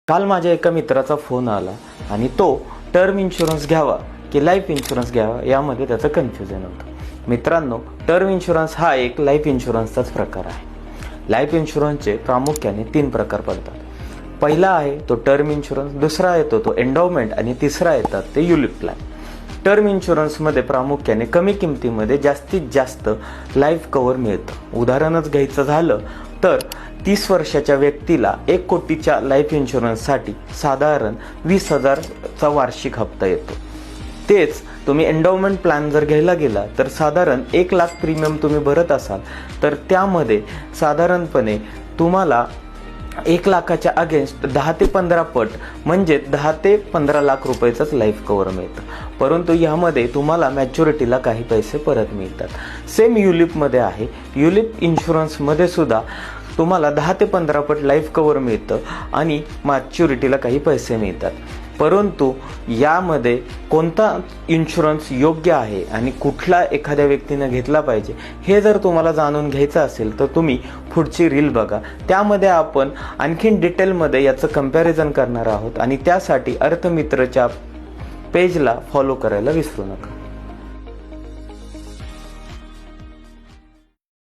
काल माझ्या एका मित्राचा फोन आला आणि तो टर्म इन्शुरन्स घ्यावा की लाईफ इन्शुरन्स घ्यावा यामध्ये त्याचं कन्फ्युजन होतं। मित्रांनो, टर्म इन्शुरन्स हा एक लाईफ इन्शुरन्सचाच प्रकार आहे। लाईफ इन्शुरन्सचे प्रामुख्याने 3 प्रकार पडतात। पहिला आहे तो टर्म इन्शुरन्स, दुसरा येतो तो एंडोवमेंट आणि तिसरा येतात ते युलिप प्लॅन। टर्म इन्शुरन्समध्ये प्रामुख्याने कमी किमतीमध्ये जास्तीत जास्त लाईफ कव्हर मिळतं। उदाहरणच घ्यायचं झालं तर 30 वर्षाच्या व्यक्तीला 1 कोटीच्या लाईफ इन्शुरन्ससाठी साधारण 20,000चा वार्षिक हप्ता येतो। तेच तुम्ही एंडोवमेंट प्लॅन जर घ्यायला गेला तर साधारण 1 लाख प्रीमियम तुम्ही भरत असाल तर त्यामध्ये साधारणपणे तुम्हाला 1 लाखाच्या अगेन्स्ट 10 ते 15 पट म्हणजे 10 ते 15 लाख रुपयाचंच लाईफ कव्हर मिळतं। परंतु यामध्ये तुम्हाला मॅच्युरिटीला काही पैसे परत मिळतात। सेम युलिपमध्ये आहे। युलिप इन्शुरन्समध्ये सुद्धा तुम्हाला 10 ते 15 पट लाईफ कव्हर मिळतं आणि मॅच्युरिटीला काही पैसे मिळतात। परंतु यामध्ये कोणता इन्शुरन्स योग्य आहे आणि कुठला एखाद्या व्यक्तीने घेतला पाहिजे हे जर तुम्हाला जाणून घ्यायचं असेल तर तुम्ही पुढची रील बघा। त्यामध्ये आपण आणखीन डिटेलमध्ये याचं कंपॅरिझन करणार आहोत आणि त्यासाठी अर्थमित्रच्या पेजला फॉलो करायला विसरू नका।